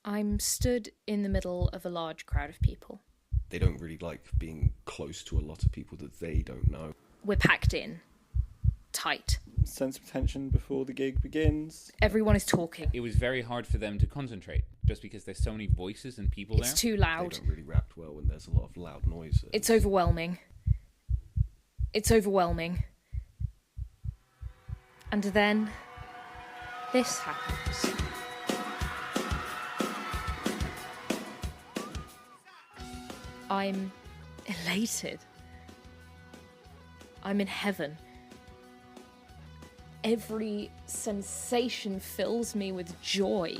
I'm stood in the middle of a large crowd of people. They don't really like being close to a lot of people that they don't know. We're packed in. Tight. Sense of tension before the gig begins. Everyone is talking. It was very hard for them to concentrate, just because there's so many voices and people It's there. too loud. They don't really react well when there's a lot of loud noise. It's overwhelming. It's overwhelming. And then this happens. I'm elated. I'm in heaven. Every sensation fills me with joy.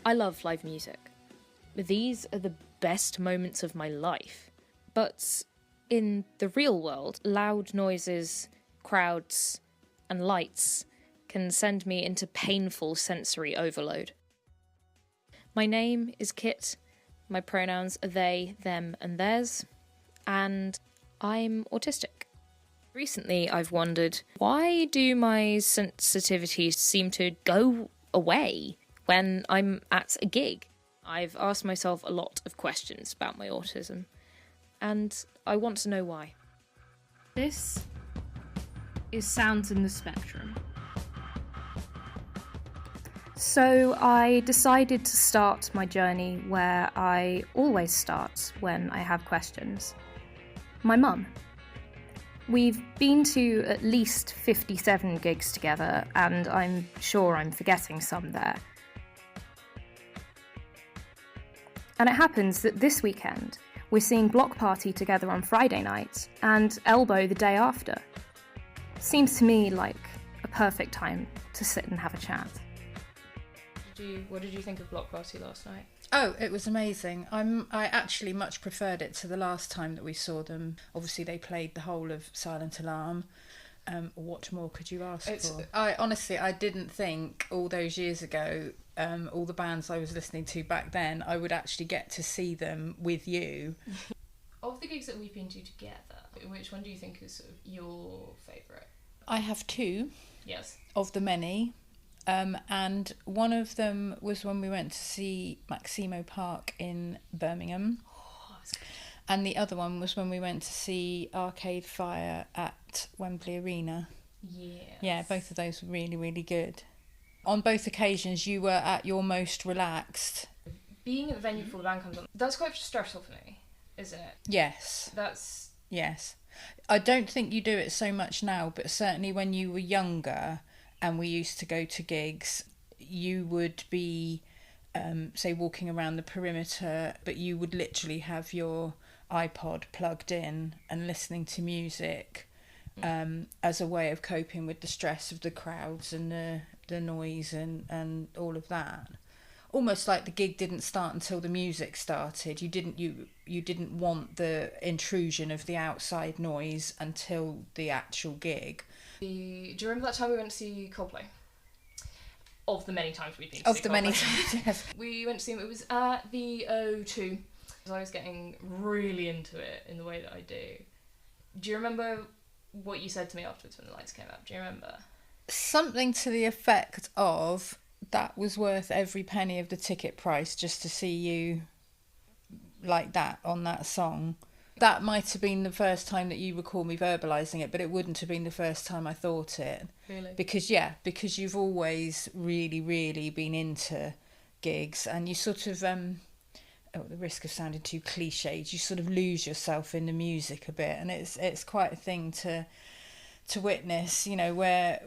I love live music. These are the best moments of my life. But in the real world, loud noises, crowds, and lights can send me into painful sensory overload. My name is Kit. My pronouns are they, them, and theirs. And I'm autistic. Recently, I've wondered, why do my sensitivities seem to go away when I'm at a gig? I've asked myself a lot of questions about my autism, and I want to know why. This is Sounds in the Spectrum. So I decided to start my journey where I always start when I have questions. My mum. We've been to at least 57 gigs together, and I'm sure I'm forgetting some there. And it happens that this weekend, we're seeing Block Party together on Friday night, and Elbow the day after. Seems to me like a perfect time to sit and have a chat. What did you think of Block Party last night? Oh, it was amazing. I actually much preferred it to the last time that we saw them. Obviously, they played the whole of Silent Alarm. What more could you ask for? I didn't think all those years ago, all the bands I was listening to back then, I would actually get to see them with you. Of the gigs that we've been to together, which one do you think is sort of your favourite? I have two. Yes. Of the many. And one of them was when we went to see Maximo Park in Birmingham. Oh, that's good. And the other one was when we went to see Arcade Fire at Wembley Arena. Yes. Yeah, both of those were really, really good. On both occasions, you were at your most relaxed. Being at the venue before the band comes on, that's quite stressful for me, isn't it? Yes. Yes. I don't think you do it so much now, but certainly when you were younger and we used to go to gigs, you would be, say, walking around the perimeter, but you would literally have your iPod plugged in and listening to music as a way of coping with the stress of the crowds and the noise and all of that. Almost like the gig didn't start until the music started. You didn't want the intrusion of the outside noise until the actual gig. Do you remember that time we went to see Coldplay? Of the many times we've been to Of see the Coldplay. many times, yes. We went to see him, it was at the O2. I was getting really into it in the way that I do. Do you remember what you said to me afterwards when the lights came up? Do you remember? Something to the effect of, that was worth every penny of the ticket price just to see you like that on that song. That might have been the first time that you recall me verbalising it, but it wouldn't have been the first time I thought it. Really? Because you've always really, really been into gigs, and you sort of, at the risk of sounding too cliched, you sort of lose yourself in the music a bit, and it's quite a thing to witness, where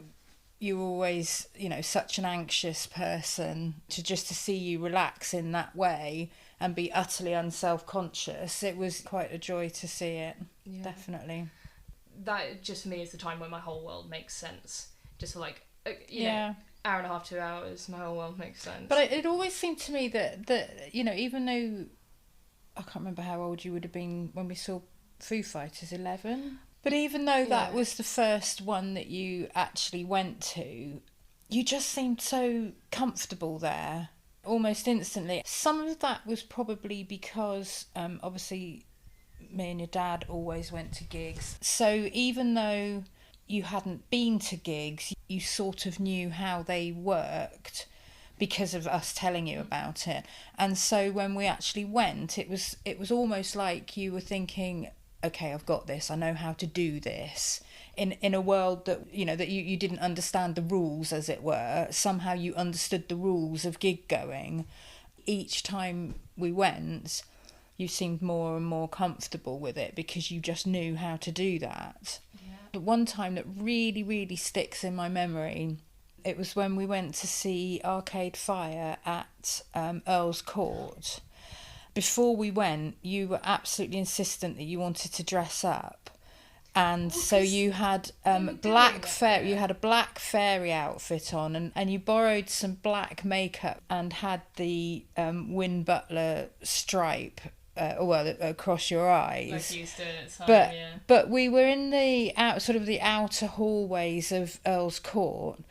you're always, such an anxious person, to see you relax in that way and be utterly unself-conscious. It was quite a joy to see it. Yeah. Definitely. That just for me is the time when my whole world makes sense. Just for hour and a half, 2 hours, my whole world makes sense. But it always seemed to me that even though I can't remember how old you would have been when we saw Foo Fighters, 11. But even though that was the first one that you actually went to, you just seemed so comfortable there, almost instantly. Some of that was probably because, obviously, me and your dad always went to gigs. So even though you hadn't been to gigs, you sort of knew how they worked because of us telling you about it. And so when we actually went, it was almost like you were thinking, okay, I've got this, I know how to do this. In a world that, you know, that you didn't understand the rules, as it were, somehow you understood the rules of gig going. Each time we went, you seemed more and more comfortable with it because you just knew how to do that. Yeah. But one time that really, really sticks in my memory, it was when we went to see Arcade Fire at Earl's Court. Before we went, you were absolutely insistent that you wanted to dress up. And so you had you had a black fairy outfit on, and you borrowed some black makeup and had the Win Butler stripe across your eyes. Like you used to at the time, but we were in the outer hallways of Earl's Court,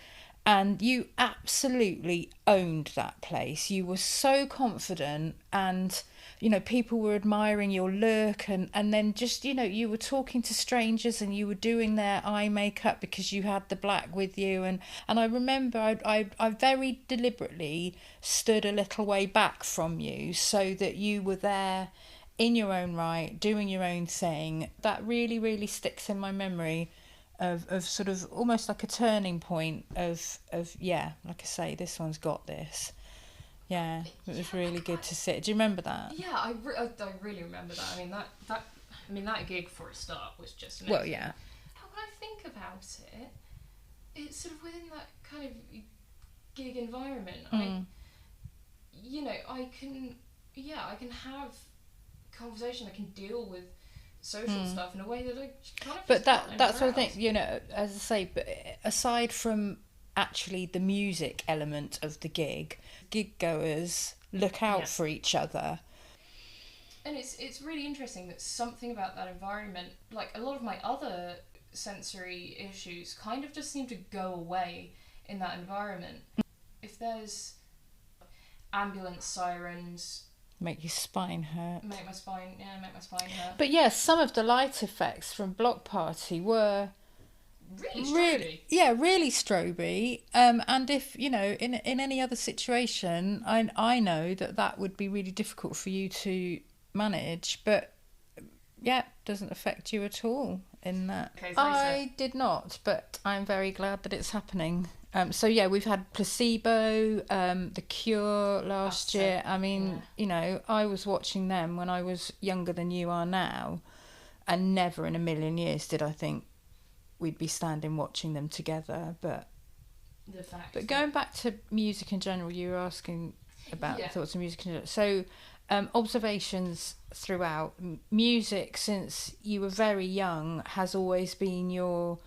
and you absolutely owned that place. You were so confident, and you know, people were admiring your look, and then just, you know, you were talking to strangers and you were doing their eye makeup because you had the black with you. And I remember I very deliberately stood a little way back from you so that you were there in your own right, doing your own thing. That really, really sticks in my memory of sort of almost like a turning point of yeah, like I say, this one's got this. Yeah, it was really good to sit. Do you remember that? Yeah, I really remember that. I mean, that gig for a start was just amazing. Well, yeah. How can I think about it? It's sort of within that kind of gig environment. I can have conversation. I can deal with social stuff in a way that I kind of. But that's what I think. You know, as I say, but aside from actually the music element of the gig goers look out for each other. And it's really interesting that something about that environment, like a lot of my other sensory issues, kind of just seem to go away in that environment. If there's ambulance sirens, make your spine hurt. Make my spine hurt. But yes, some of the light effects from Block Party were really stroby. And if, you know, in any other situation, I know that would be really difficult for you to manage, but yeah, doesn't affect you at all in that. Okay, I did not, but I'm very glad that it's happening. So yeah, we've had Placebo, The Cure last year. I mean, you know, I was watching them when I was younger than you are now, and never in a million years did I think we'd be standing watching them together. But going back to music in general, you were asking about thoughts on music in general. So observations throughout music since you were very young has always been your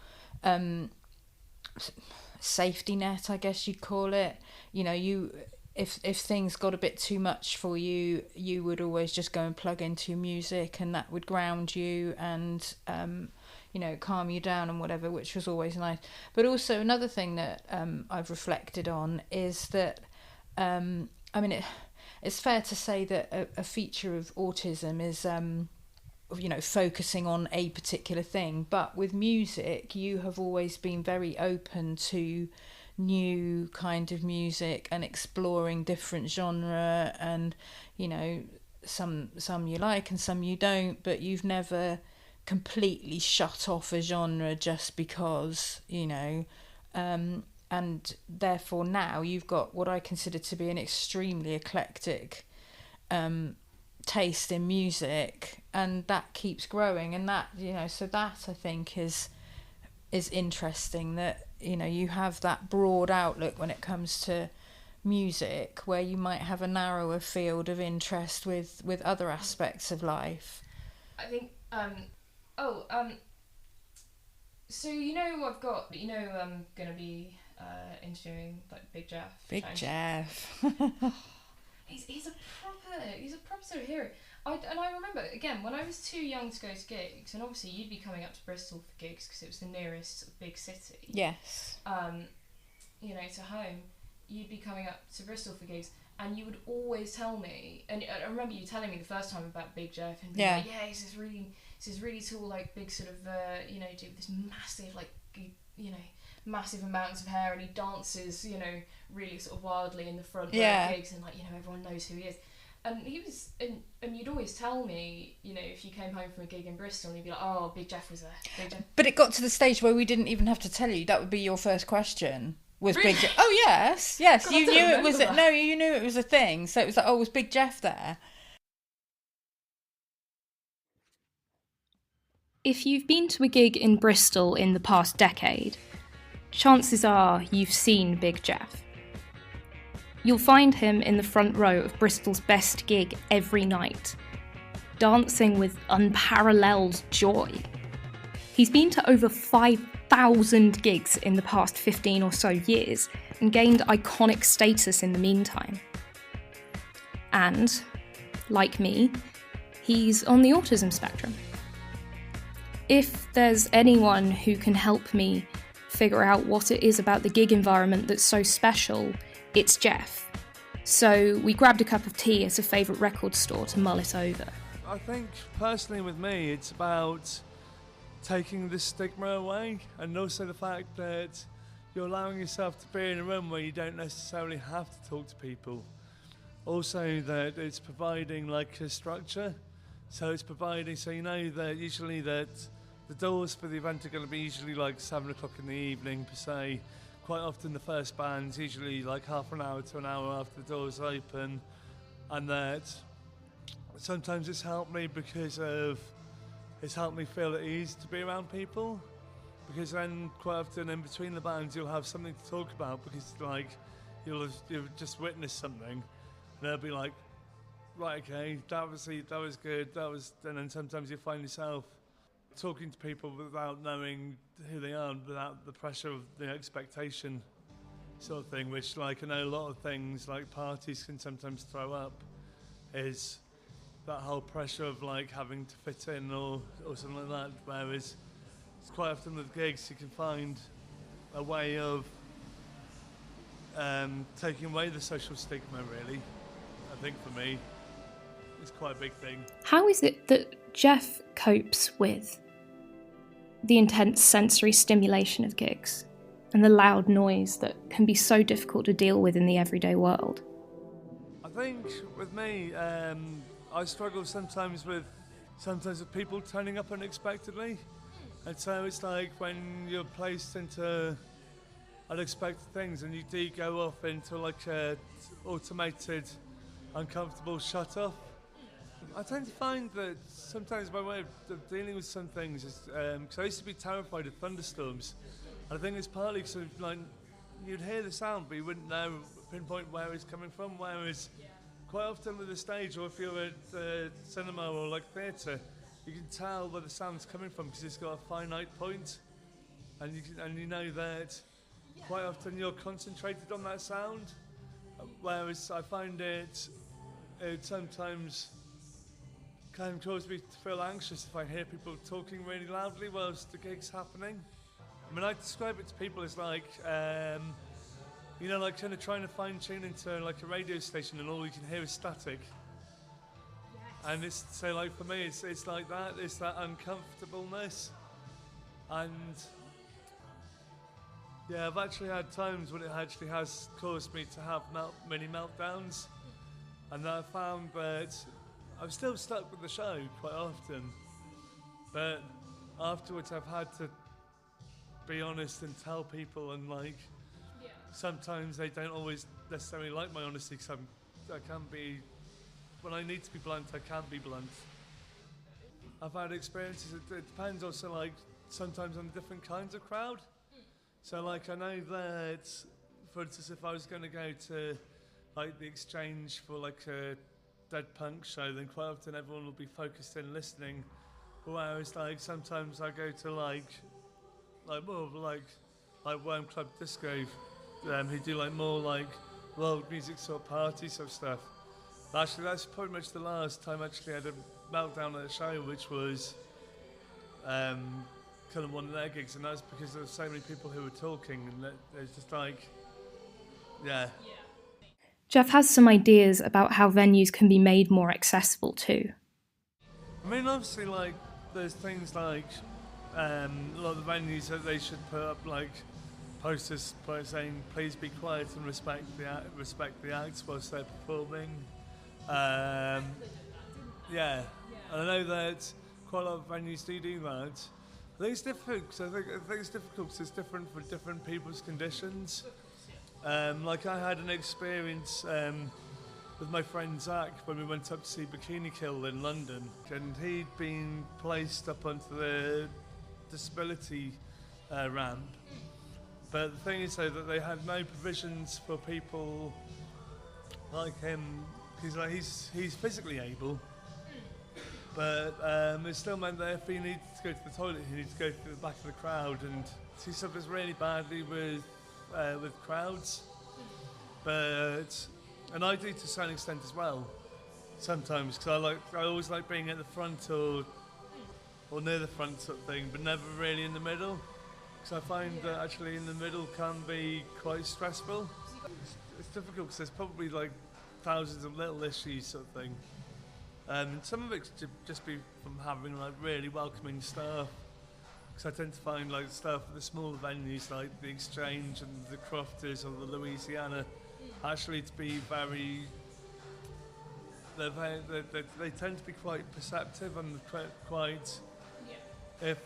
safety net, I guess you'd call it. You know, if things got a bit too much for you, you would always just go and plug into your music, and that would ground you and you know, calm you down and whatever, which was always nice. But also another thing that I've reflected on is that I mean, it's fair to say that a feature of autism is you know, focusing on a particular thing, but with music you have always been very open to new kind of music and exploring different genre, and you know, some you like and some you don't, but you've never completely shut off a genre just because, you know, and therefore now you've got what I consider to be an extremely eclectic taste in music, and that keeps growing, and that, you know, so that I think is interesting, that, you know, you have that broad outlook when it comes to music, where you might have a narrower field of interest with other aspects of life. I think so you know, I'm gonna be interviewing like Big Jeff. Big Jeff. He's a proper sort of hero. I remember, again, when I was too young to go to gigs, and obviously you'd be coming up to Bristol for gigs because it was the nearest big city. Yes. You know, to home, you'd be coming up to Bristol for gigs, and you would always tell me, and I remember you telling me the first time about Big Jeff, and being like, yeah, he's this really tall, like, big sort of, you know, dude with this massive, like, you know, massive amounts of hair and he dances, you know, really sort of wildly in the front row Yeah. of gigs, and like, you know, everyone knows who he is. And he was, and you'd always tell me, you know, if you came home from a gig in Bristol, and you'd be like, oh, Big Jeff was there, Big Jeff. But it got to the stage where we didn't even have to tell you. That would be your first question. Was Really? Big Jeff? Oh yes. God, you I don't knew it was remember that. no. You knew it was a thing. So it was like, oh, was Big Jeff there? If you've been to a gig in Bristol in the past decade, chances are you've seen Big Jeff. You'll find him in the front row of Bristol's best gig every night, dancing with unparalleled joy. He's been to over 5,000 gigs in the past 15 or so years and gained iconic status in the meantime. And, like me, he's on the autism spectrum. If there's anyone who can help me figure out what it is about the gig environment that's so special, it's Jeff. So we grabbed a cup of tea at a favourite record store to mull it over. I think personally with me it's about taking the stigma away, and also the fact that you're allowing yourself to be in a room where you don't necessarily have to talk to people. Also that it's providing like a structure, so it's providing, so you know that usually that the doors for the event are going to be usually like 7 o'clock in the evening per se. Quite often the first band's usually like half an hour to an hour after the doors open, and that sometimes it's helped me because of, it's helped me feel at ease to be around people, because then quite often in between the bands you'll have something to talk about, because like you've just witnessed something and they'll be like, right, okay, that was good, and then sometimes you find yourself talking to people without knowing who they are, without the pressure of the expectation sort of thing, which like I know a lot of things like parties can sometimes throw up, is that whole pressure of like having to fit in or something like that, whereas it's quite often with gigs you can find a way of taking away the social stigma, really. I think for me it's quite a big thing. How is it that Jeff copes with the intense sensory stimulation of gigs and the loud noise that can be so difficult to deal with in the everyday world? I think with me, I struggle sometimes with people turning up unexpectedly, and so it's like when you're placed into unexpected things and you do go off into like a automated, uncomfortable shut-off. I tend to find that sometimes my way of dealing with some things is, because I used to be terrified of thunderstorms, and I think it's partly because like you'd hear the sound but you wouldn't know, pinpoint where it's coming from, whereas quite often with the stage, or if you're at cinema or like theatre, you can tell where the sound's coming from because it's got a finite point, and you know that quite often you're concentrated on that sound, whereas I find it sometimes can cause me to feel anxious if I hear people talking really loudly whilst the gig's happening. I mean, I describe it to people as like, you know, like kind of trying to fine tune into like a radio station and all you can hear is static. Yes. And it's, so like for me, it's like that, it's that uncomfortableness. And yeah, I've actually had times when it actually has caused me to have mini meltdowns. And I found that I'm still stuck with the show quite often, but afterwards I've had to be honest and tell people, and like sometimes they don't always necessarily like my honesty, because I can be, when I need to be blunt, I can be blunt. I've had experiences, it depends also like sometimes on different kinds of crowd. So like I know that, for instance, if I was going to go to like the Exchange for like a dead punk show, then quite often everyone will be focused in listening, whereas like sometimes I go to like more of like Worm Club Disco, who do like more like world music sort of party sort of stuff. Actually, that's pretty much the last time actually I had a meltdown at a show, which was kind of one of their gigs, and that's because there were so many people who were talking, and it's just like, yeah. Jeff has some ideas about how venues can be made more accessible too. I mean, obviously, like, there's things like a lot of the venues that they should put up, like, posters saying please be quiet and respect the acts whilst they're performing. Yeah, and I know that quite a lot of venues do that. I think it's difficult. 'Cause I think it's difficult 'cause it's different for different people's conditions. Like I had an experience with my friend Zach when we went up to see Bikini Kill in London, and he'd been placed up onto the disability ramp. But the thing is, though, that they had no provisions for people like him. He's physically able, but it still meant that if he needed to go to the toilet, he needed to go to the back of the crowd, and he suffers really badly with crowds. And I do to a certain extent as well, sometimes, because I always like being at the front or near the front sort of thing, but never really in the middle, because I find that actually in the middle can be quite stressful. It's difficult because there's probably like thousands of little issues sort of thing. Some of it could just be from having like really welcoming staff, because I tend to find like staff at the smaller venues like the Exchange and the Crofters or the Louisiana actually to be they tend to be quite perceptive and quite if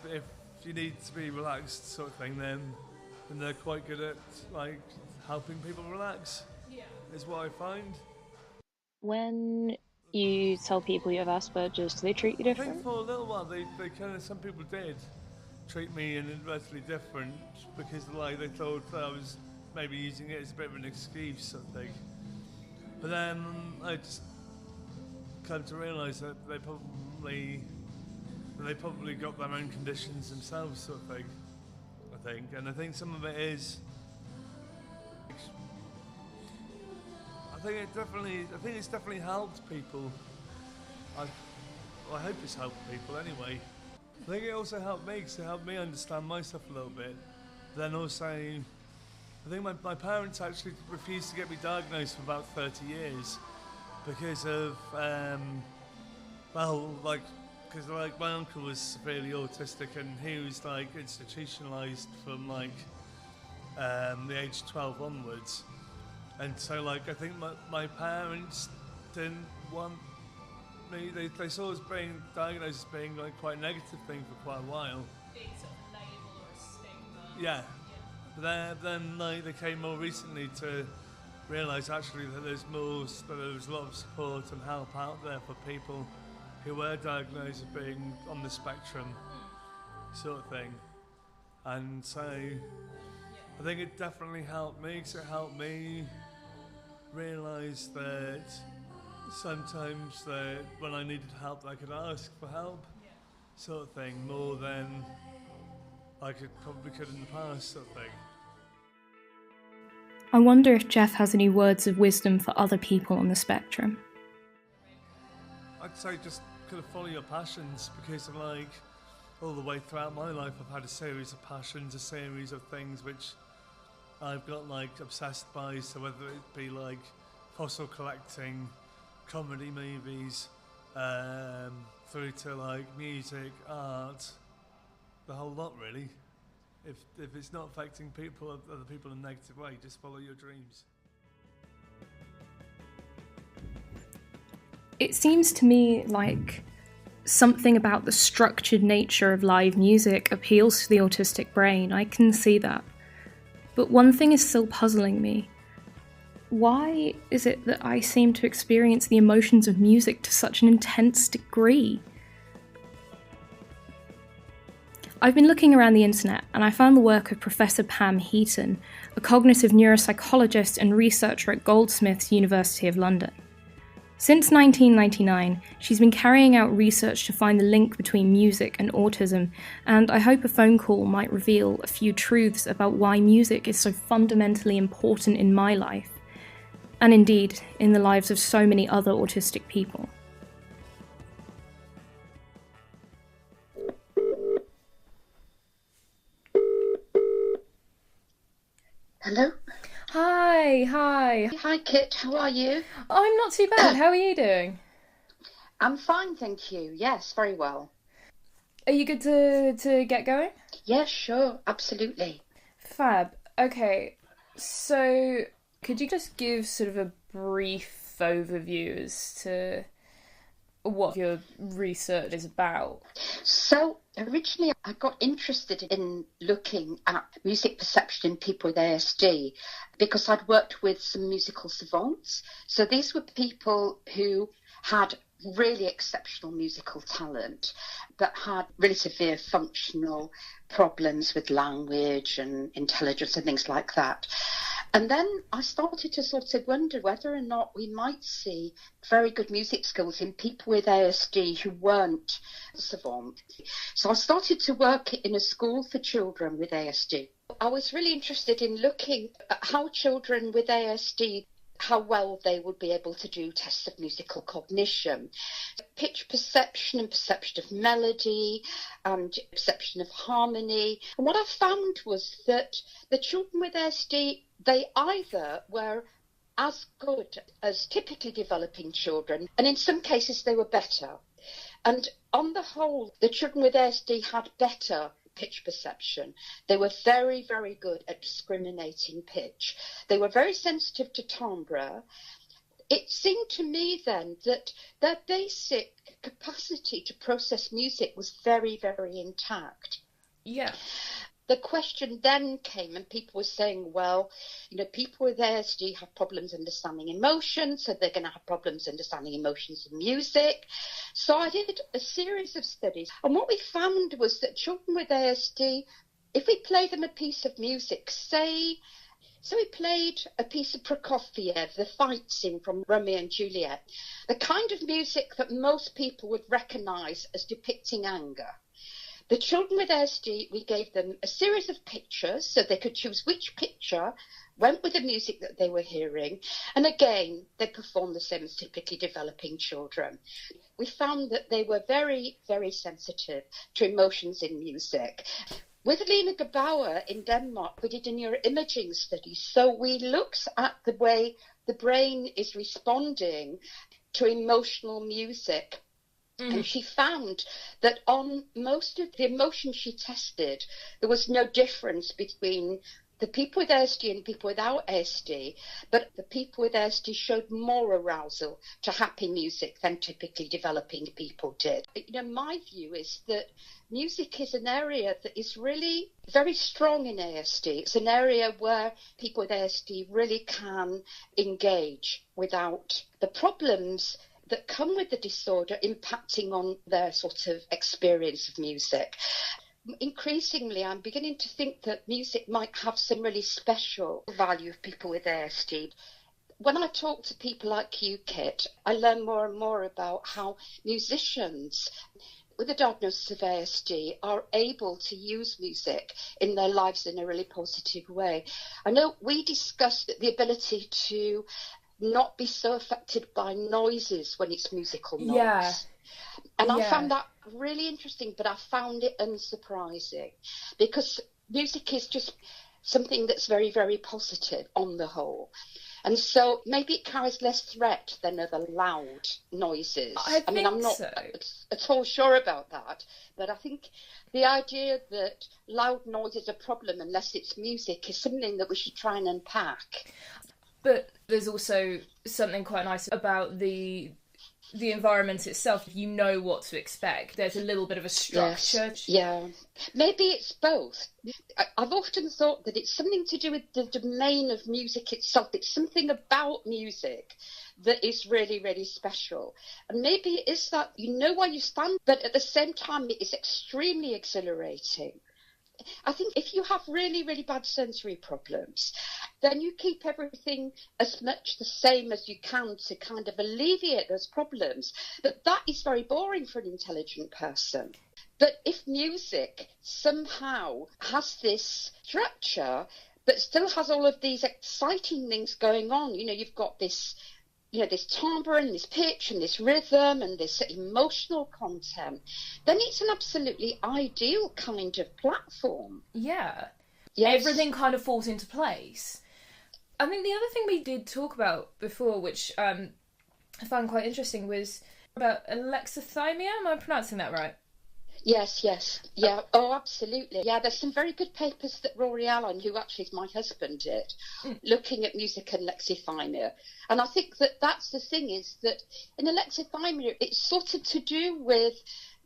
you need to be relaxed sort of thing, then they're quite good at like helping people relax, is what I find. When you tell people you have Asperger's, do they treat you I different? think for a little while they kind of, some people did treat me inadvertently different because like they thought I was maybe using it as a bit of an excuse sort of thing. But then I just come to realise that they probably got their own conditions themselves sort of thing, I think. And I think some of it is, I think it's definitely helped people. I hope it's helped people anyway. I think it also helped me because it helped me understand myself a little bit. Then also, I think my parents actually refused to get me diagnosed for about 30 years because of, because my uncle was severely autistic and he was like institutionalised from like the age of 12 onwards. And so like I think my parents didn't want me, they saw us being diagnosed as being like quite a negative thing for quite a while. Being sort of label or a stigma. Yeah. But then like they came more recently to realise actually that there was a lot of support and help out there for people who were diagnosed as being on the spectrum sort of thing. And so I think it definitely helped me, because it helped me realise that sometimes that when I needed help I could ask for help sort of thing, more than I probably could in the past sort of thing. I wonder if Jeff has any words of wisdom for other people on the spectrum. I'd say just kind of follow your passions, because like all the way throughout my life I've had a series of passions, a series of things which I've got like obsessed by, so whether it be like fossil collecting, comedy movies, through to like music, art, the whole lot really. If it's not affecting other people in a negative way, just follow your dreams. It seems to me like something about the structured nature of live music appeals to the autistic brain. I can see that. But one thing is still puzzling me. Why is it that I seem to experience the emotions of music to such an intense degree? I've been looking around the internet and I found the work of Professor Pam Heaton, a cognitive neuropsychologist and researcher at Goldsmiths, University of London. Since 1999, she's been carrying out research to find the link between music and autism, and I hope a phone call might reveal a few truths about why music is so fundamentally important in my life, and indeed in the lives of so many other autistic people. Hello? Hi. Hi, Kit. How are you? I'm not too bad. How are you doing? I'm fine, thank you. Yes, very well. Are you good to get going? Yes, sure. Absolutely. Fab. Okay, so could you just give sort of a brief overview as to what your research is about? So originally I got interested in looking at music perception in people with ASD because I'd worked with some musical savants. So these were people who had really exceptional musical talent but had really severe functional problems with language and intelligence and things like that. And then I started to sort of wonder whether or not we might see very good music skills in people with ASD who weren't savant. So I started to work in a school for children with ASD. I was really interested in looking at how children with ASD, how well they would be able to do tests of musical cognition, pitch perception and perception of melody and perception of harmony. And what I found was that the children with ASD, they either were as good as typically developing children, and in some cases they were better. And on the whole, the children with ASD had better pitch perception. They were very, very good at discriminating pitch. They were very sensitive to timbre. It seemed to me then that their basic capacity to process music was very, very intact. Yeah. The question then came, and people were saying, well, people with ASD have problems understanding emotions, so they're going to have problems understanding emotions in music. So I did a series of studies, and what we found was that children with ASD, if we play them a piece of music, so we played a piece of Prokofiev, the fight scene from Romeo and Juliet, the kind of music that most people would recognise as depicting anger. The children with ASD, we gave them a series of pictures so they could choose which picture went with the music that they were hearing. And again, they performed the same as typically developing children. We found that they were very, very sensitive to emotions in music. With Lena Gebauer in Denmark, we did a neuroimaging study. So we looked at the way the brain is responding to emotional music. And she found that on most of the emotions she tested, there was no difference between the people with ASD and people without ASD, but the people with ASD showed more arousal to happy music than typically developing people did. My view is that music is an area that is really very strong in ASD. It's an area where people with ASD really can engage without the problems that come with the disorder impacting on their sort of experience of music. Increasingly, I'm beginning to think that music might have some really special value of people with ASD. When I talk to people like you, Kit, I learn more and more about how musicians with a diagnosis of ASD are able to use music in their lives in a really positive way. I know we discussed the ability to not be so affected by noises when it's musical noise. Yeah. And I found that really interesting, but I found it unsurprising because music is just something that's very, very positive on the whole. And so maybe it carries less threat than other loud noises. I mean, I'm not at all sure about that, but I think the idea that loud noise is a problem unless it's music is something that we should try and unpack. But there's also something quite nice about the environment itself. You know what to expect. There's a little bit of a structure. Yes. Yeah. Maybe it's both. I've often thought that it's something to do with the domain of music itself. It's something about music that is really, really special. And maybe it is that you know where you stand, but at the same time it is extremely exhilarating. I think if you have really, really bad sensory problems, then you keep everything as much the same as you can to kind of alleviate those problems. But that is very boring for an intelligent person. But if music somehow has this structure, but still has all of these exciting things going on, you've got this this timbre and this pitch and this rhythm and this emotional content, then it's an absolutely ideal kind of platform. Yeah. Yes. Everything kind of falls into place. I think the other thing we did talk about before, which I found quite interesting, was about alexithymia. Am I pronouncing that right? Yes, yes. Yeah. Oh, absolutely. Yeah, there's some very good papers that Rory Allen, who actually is my husband, did, looking at music and lexithymia. And I think that that's the thing, is that in alexithymia, it's sort of to do with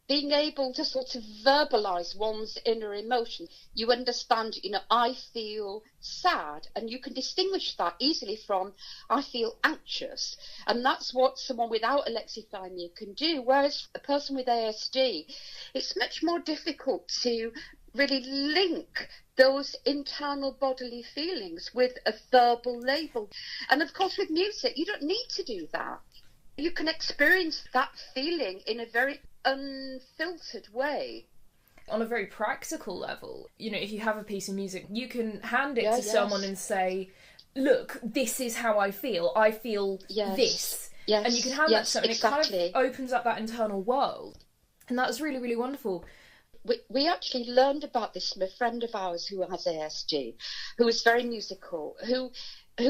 being able to sort of verbalize one's inner emotion. You understand, I feel sad, and you can distinguish that easily from I feel anxious. And that's what someone without alexithymia can do. Whereas a person with ASD, it's much more difficult to really link those internal bodily feelings with a verbal label. And of course, with music, you don't need to do that. You can experience that feeling in a very unfiltered way. On a very practical level, if you have a piece of music, you can hand it to someone and say, look, this is how I feel. I feel this. Yes. And you can hand that to someone. Exactly. It kind of opens up that internal world. And that's really, really wonderful. We actually learned about this from a friend of ours who has ASD, who is very musical, who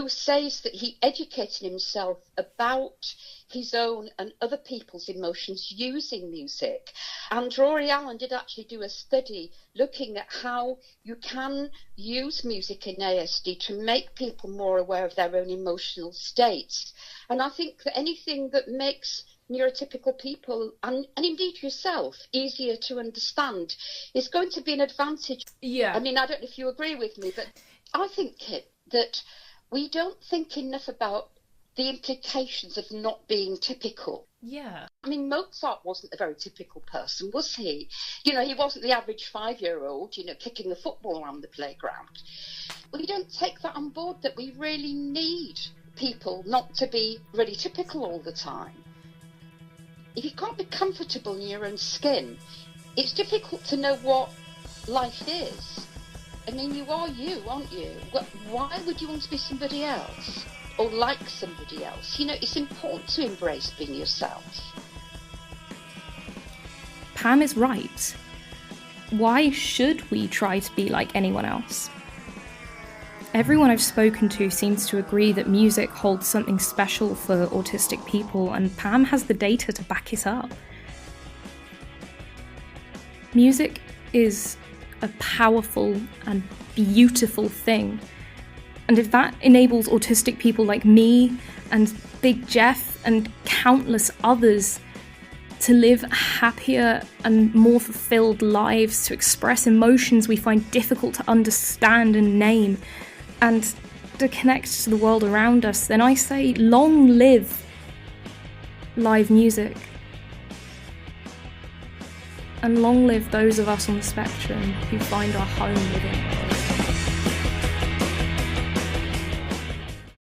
says that he educated himself about his own and other people's emotions using music. And Rory Allen did actually do a study looking at how you can use music in ASD to make people more aware of their own emotional states. And I think that anything that makes neurotypical people, and indeed yourself, easier to understand is going to be an advantage. Yeah. I mean, I don't know if you agree with me, but I think, Kit, that we don't think enough about the implications of not being typical. Yeah. I mean, Mozart wasn't a very typical person, was he? He wasn't the average 5-year-old, kicking the football around the playground. We don't take that on board, that we really need people not to be really typical all the time. If you can't be comfortable in your own skin, it's difficult to know what life is. I mean, you are you, aren't you? Why would you want to be somebody else or like somebody else? It's important to embrace being yourself. Pam is right. Why should we try to be like anyone else? Everyone I've spoken to seems to agree that music holds something special for autistic people, and Pam has the data to back it up. Music is a powerful and beautiful thing. And if that enables autistic people like me and Big Jeff and countless others to live happier and more fulfilled lives, to express emotions we find difficult to understand and name, and to connect to the world around us, then I say long live live music. And long live those of us on the spectrum who find our home within it.